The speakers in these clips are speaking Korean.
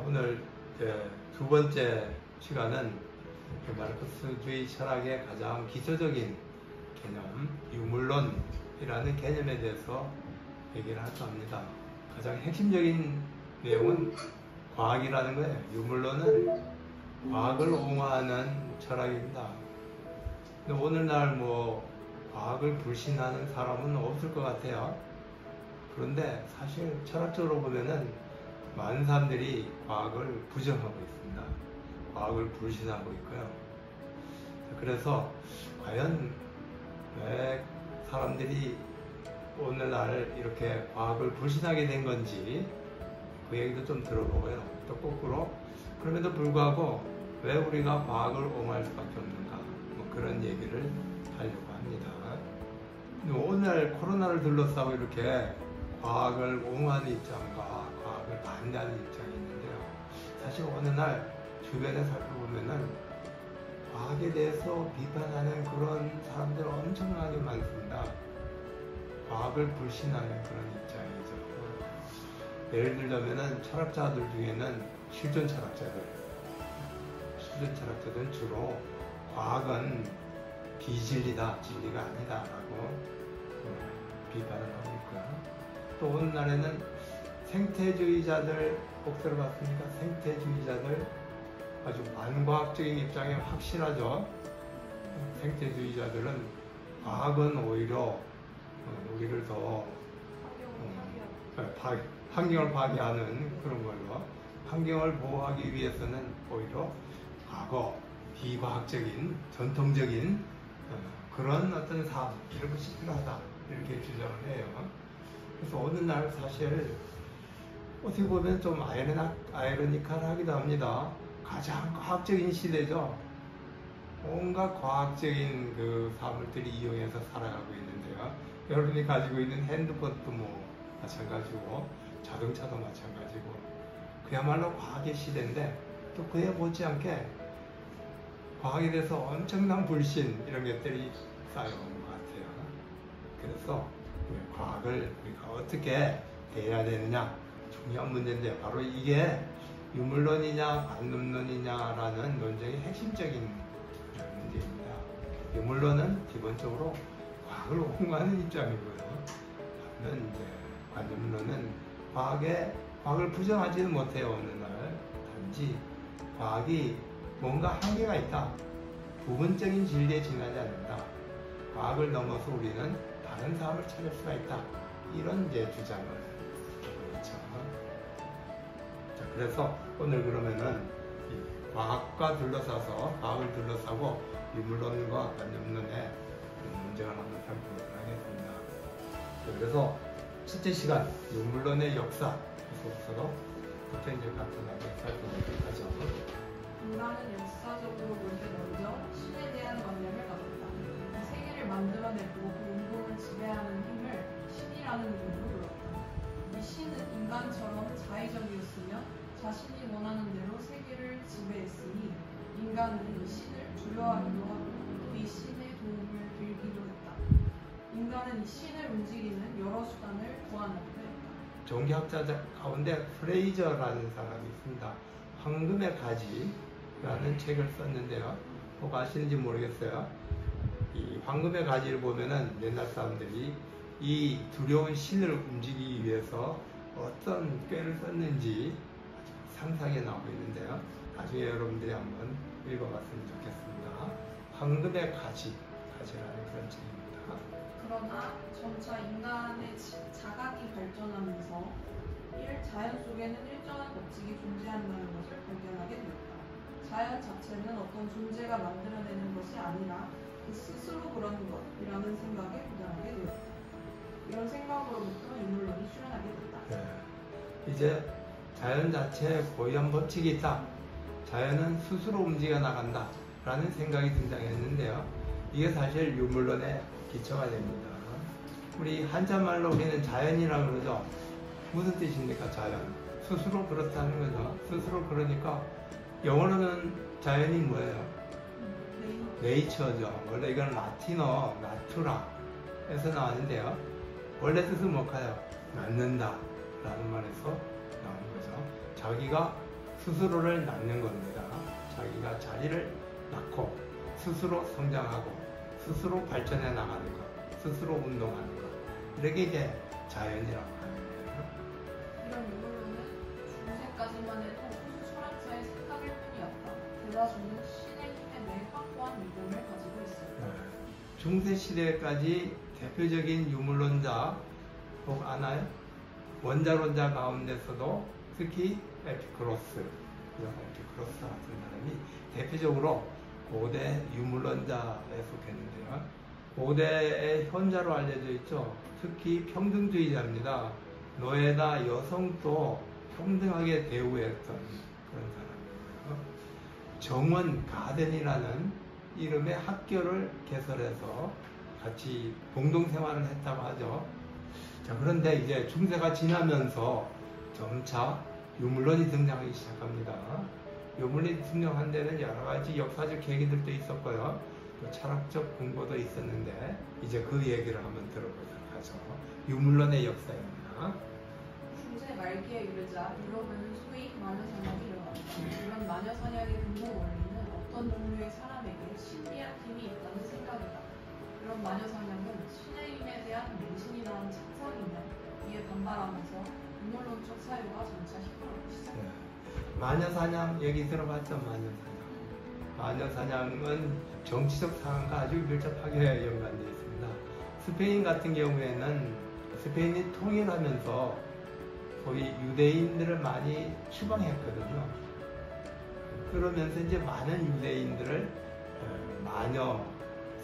오늘 두 번째 시간은 마르크스주의 철학의 가장 기초적인 개념, 유물론이라는 개념에 대해서 얘기를 할까 합니다. 가장 핵심적인 내용은 과학이라는 거예요. 유물론은 과학을 옹호하는 철학입니다. 근데 오늘날 과학을 불신하는 사람은 없을 것 같아요. 그런데 사실 철학적으로 보면은 많은 사람들이 과학을 부정하고 있습니다. 과학을 불신하고 있고요. 그래서 과연 왜 사람들이 오늘날 이렇게 과학을 불신하게 된 건지 그 얘기도 좀 들어보고요. 또 거꾸로 그럼에도 불구하고 왜 우리가 과학을 옹호할 수밖에 없는가, 그런 얘기를 하려고 합니다. 오늘 코로나를 둘러싸고 이렇게 과학을 옹호하는 입장과 과학을 반대하는 입장이 있는데요. 사실 어느 날 주변에 살펴보면은 과학에 대해서 비판하는 그런 사람들 엄청나게 많습니다. 과학을 불신하는 그런 입장이죠. 예를 들자면은 철학자들 중에는 실존 철학자들은 주로 과학은 비진리다, 진리가 아니다라고 비판을 하고 있고요. 또 어느 날에는 생태주의자들 꼭 들어봤습니까? 생태주의자들 아주 반과학적인 입장에 확실하죠. 생태주의자들은 과학은 오히려 우리를 더 환경을 파괴하는 그런 걸로, 환경을 보호하기 위해서는 오히려 과거 비과학적인 전통적인 그런 어떤 삶, 이런 것이 필요하다, 이렇게 주장을 해요. 그래서 어느 날 사실 어떻게 보면 좀 아이러니컬하기도 합니다. 가장 과학적인 시대죠. 온갖 과학적인 그 사물들이 이용해서 살아가고 있는데요. 여러분이 가지고 있는 핸드폰도 마찬가지고 자동차도 마찬가지고 그야말로 과학의 시대인데, 또 그에 못지않게 과학에 대해서 엄청난 불신, 이런 것들이 쌓여온 것 같아요. 그래서 과학을 우리가 어떻게 대해야 되느냐, 중요한 문제인데, 바로 이게 유물론이냐 관념론이냐라는 논쟁의 핵심적인 문제입니다. 유물론은 기본적으로 과학을 옹호하는 입장이고요. 관념론은 과학을 부정하지는 못해요. 어느 날 단지 과학이 뭔가 한계가 있다, 부분적인 진리에 지나지 않는다, 과학을 넘어서 우리는 다른 삶을 찾을 수가 있다, 이런 주장을 하고 있죠. 자, 그래서 오늘 그러면은 과학을 둘러싸고 유물론과 관념론의 문제를 한번 살펴보도록 하겠습니다. 그래서 첫째 시간, 유물론의 역사에서부터 간단하게 살펴보도록 하죠. 인간은 역사적으로 볼 때 먼저 신에 대한 관념을 가졌다. 세계를 만들어내고 운동을 지배하는 힘을 신이라는 이름으로 불렀다. 이 신은 인간처럼 자의적이었으며 자신이 원하는 대로 세계를 지배했으니 인간은 이 신을 두려워하기도 하고 또 이 신의 도움을 빌기도 했다. 인간은 이 신을 움직이는 여러 수단을 고안하기도 했다. 종교학자 가운데 프레이저라는 사람이 있습니다. 황금의 가지라는 책을 썼는데요. 꼭 아시는지 모르겠어요. 이 황금의 가지를 보면은 옛날 사람들이 이 두려운 신을 움직이기 위해서 어떤 꾀를 썼는지 상상해 나오고 있는데요. 나중에 여러분들이 한번 읽어봤으면 좋겠습니다. 황금의 가지라는 그런 책입니다. 그러나 점차 인간의 자각이 발전하면서 자연 속에는 일정한 법칙이 존재한다는 것을 발견하게 되었다. 자연 자체는 어떤 존재가 만들어내는 것이 아니라 그 스스로 그런 것이라는 생각에 도달하게 되었다. 이런 생각으로부터 유물론이 출현하게 됐다. 네. 이제 자연 자체에 고유한 법칙이 있다, 자연은 스스로 움직여 나간다 라는 생각이 등장했는데요. 이게 사실 유물론의 기초가 됩니다. 우리 한자말로 우리는 자연이라고 그러죠. 무슨 뜻입니까? 자연. 스스로 그렇다는 거죠. 스스로 그러니까 영어로는 자연이 뭐예요? 네이처죠. 원래 이건 라틴어 나투라에서 나왔는데요. 원래 뜻은 뭘까요? 낳는다 라는 말에서 나오는 거죠. 자기가 스스로를 낳는 겁니다. 자기가 자리를 낳고 스스로 성장하고 스스로 발전해 나가는 것, 스스로 운동하는 것, 이렇게 이제 자연이라고 하는 거예요. 이런 유물론은 중세까지만 해도 소수 철학자의 생각일 뿐이었다. 대다수는 신의 힘에 대해 확고한 믿음을 가지고 있었다. 중세 시대까지 대표적인 유물론자 혹 아나요? 원자론자 가운데서도 특히 에피쿠로스 같은 사람이 대표적으로 고대 유물론자에 속했는데요. 고대의 현자로 알려져 있죠. 특히 평등주의자입니다. 노예나 여성도 평등하게 대우했던 그런 사람이에요. 정원 가덴이라는 이름의 학교를 개설해서 같이 공동생활을 했다고 하죠. 자, 그런데 이제 중세가 지나면서 점차 유물론이 등장하기 시작합니다. 유물론이 등장한 데는 여러 가지 역사적 계기들도 있었고요. 또 철학적 공부도 있었는데 이제 그 얘기를 한번 들어보도록 하죠. 유물론의 역사입니다. 중세 말기에 이르자 유럽에는 소위 마녀사냥이 일어났다. 이런 마녀사냥의 근본 원리는 어떤 종류의 사람에게 신비한 힘이 있다는 생각이다. 이런 마녀사냥은 신의 힘에 대한 맹신이라는 착상이며 이에 반발하면서 유물론적 사유가 점차 힘을 시작했다. 마녀사냥 얘기 들어봤죠? 마녀사냥. 마녀사냥은 정치적 상황과 아주 밀접하게 연관되어 있습니다. 스페인 같은 경우에는 스페인이 통일하면서 거의 유대인들을 많이 추방했거든요. 그러면서 이제 많은 유대인들을 마녀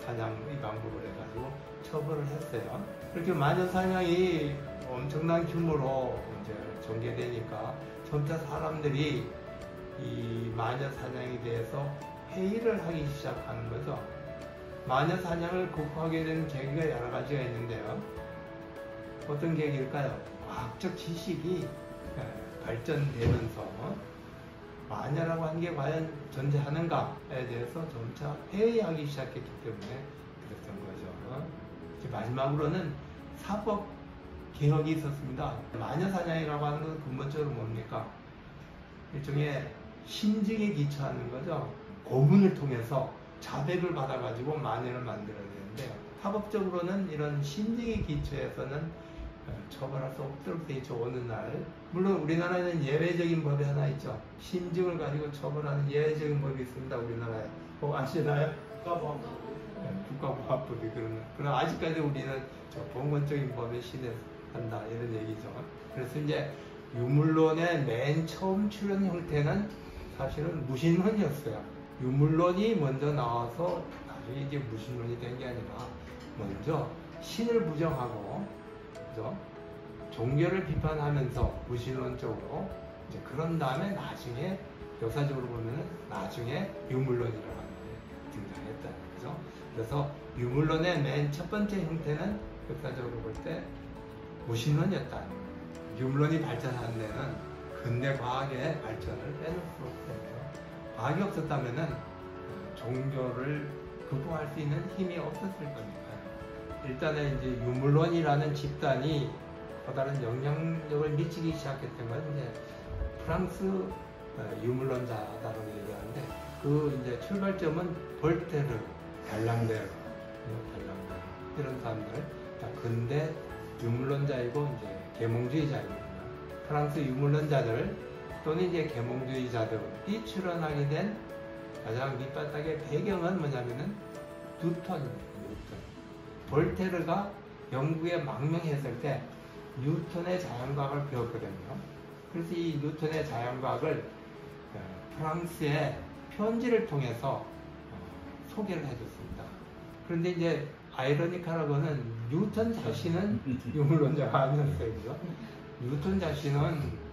사냥 이 방법을 해가지고 처벌을 했어요. 그렇게 마녀 사냥이 엄청난 규모로 이제 전개되니까 점차 사람들이 이 마녀 사냥에 대해서 회의를 하기 시작하는 거죠. 마녀 사냥을 극복하게 된 계기가 여러 가지가 있는데요. 어떤 계기일까요? 과학적 지식이 발전되면서 마녀라고 하는 게 과연 존재하는가에 대해서 점차 회의하기 시작했기 때문에 그랬던 거죠. 마지막으로는 사법 개혁이 있었습니다. 마녀 사냥이라고 하는 것은 근본적으로 뭡니까? 일종의 심증에 기초하는 거죠. 고문을 통해서 자백을 받아가지고 마녀를 만들어야 되는데 사법적으로는 이런 심증에 기초해서는 처벌할 수 없도록 돼 있죠. 어느 날 물론 우리나라에는 예외적인 법이 하나 있죠. 심증을 가지고 처벌하는 예외적인 법이 있습니다. 우리나라에 꼭 아시나요? 국가보안법이 그러나 아직까지 우리는 저 봉건적인 법에 신뢰한다 이런 얘기죠. 그래서 이제 유물론의 맨 처음 출현 형태는 사실은 무신론이었어요. 유물론이 먼저 나와서 나중에 이제 무신론이 된 게 아니라 먼저 신을 부정하고 그죠? 종교를 비판하면서 무신론적으로 이제 그런 다음에 나중에 역사적으로 보면은 나중에 유물론이라고 하는 게 등장했다는 거죠. 그래서 유물론의 맨 첫 번째 형태는 역사적으로 볼 때 무신론이었다. 유물론이 발전하는 데는 근대 과학의 발전을 빼놓을 수 없거든요. 과학이 없었다면은 종교를 극복할 수 있는 힘이 없었을 겁니다. 일단은 이제 유물론이라는 집단이 커다란 영향력을 미치기 시작했던 건 이제 프랑스 유물론자라고 얘기하는데 그 이제 출발점은 볼테르, 달랑베르 이런 사람들, 근대 유물론자이고 이제 계몽주의자입니다. 프랑스 유물론자들 또는 이제 계몽주의자들이 출현하게 된 가장 밑바닥의 배경은 뭐냐면은 뉴턴입니다. 볼테르가 영국에 망명했을 때 뉴턴의 자연과학을 배웠거든요. 그래서 이 뉴턴의 자연과학을 프랑스의 편지를 통해서 소개를 해줬습니다. 그런데 이제 아이러니컬하고는 뉴턴 자신은 유물론자가 아니었어요. 그죠? 뉴턴 자신은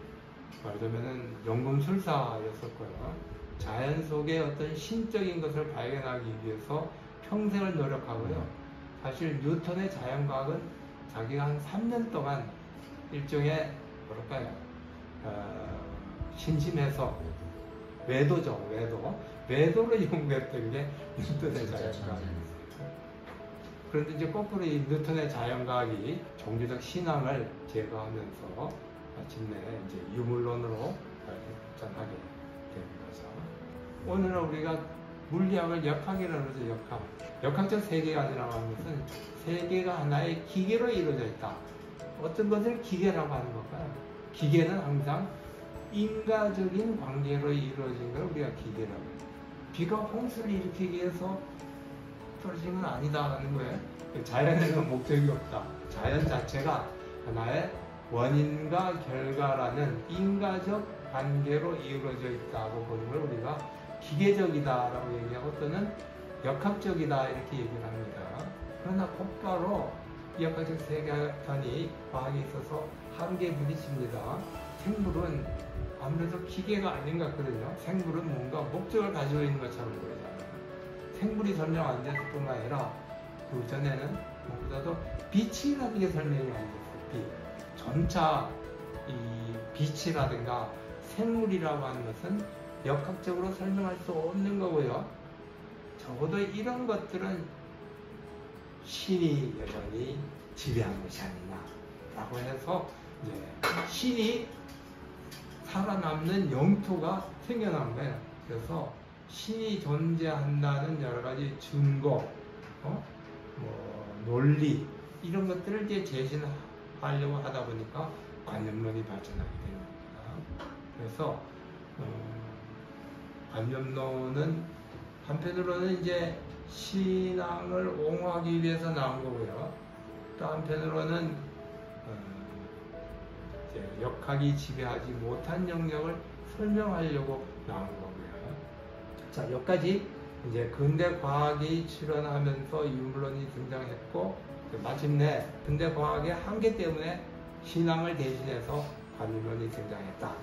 말하자면은 연금술사였었고요. 자연 속의 어떤 신적인 것을 발견하기 위해서 평생을 노력하고요. 사실 뉴턴의 자연과학은 자기가 한 3년 동안 일종의 뭐랄까요? 심심해서 외도죠. 외도를 연구했던 게 뉴턴의 자연과학입니다. 그런데 이제 거꾸로 이 뉴턴의 자연과학이 종교적 신앙을 제거하면서 마침내 이제 유물론으로 발전하게 되는 거죠. 오늘은 우리가 물리학을 역학이라고 하죠. 역학적 세계관이라고 하는 것은 세계가 하나의 기계로 이루어져 있다. 어떤 것을 기계라고 하는 걸까요? 기계는 항상 인과적인 관계로 이루어진 걸 우리가 기계라고 해요. 비가 홍수를 일으키기 위해서 떨어진 건 아니다라는 거예요. 자연에는 목적이 없다. 자연 자체가 하나의 원인과 결과라는 인과적 관계로 이루어져 있다고 보는 걸 우리가 기계적이다라고 얘기하고 또는 역학적이다 이렇게 얘기를 합니다. 그러나 곧바로 이 역학적 세계관이 과학에 있어서 한계에 부딪힙니다. 생물은 아무래도 기계가 아닌 것 같거든요. 생물은 뭔가 목적을 가지고 있는 것처럼 보이잖아요. 생물이 설명 안 됐을 뿐만 아니라 그 전에는 무엇보다도 빛이라는 게 설명이 안 됐어요. 빛. 점차 이 빛이라든가 생물이라고 하는 것은 역학적으로 설명할 수 없는 거고요. 적어도 이런 것들은 신이 여전히 지배한 것이 아니냐라고 해서 이제 신이 살아남는 영토가 생겨난 거예요. 그래서 신이 존재한다는 여러 가지 증거, 논리 이런 것들을 이제 제시하려고 하다 보니까 관념론이 발전하게 된 겁니다. 그래서 관념론은 한편으로는 이제 신앙을 옹호하기 위해서 나온 거고요. 또 한편으로는 이제 역학이 지배하지 못한 영역을 설명하려고 나온 거고요. 자, 여기까지 이제 근대 과학이 출현하면서 유물론이 등장했고 마침내 근대 과학의 한계 때문에 신앙을 대신해서 관념론이 등장했다.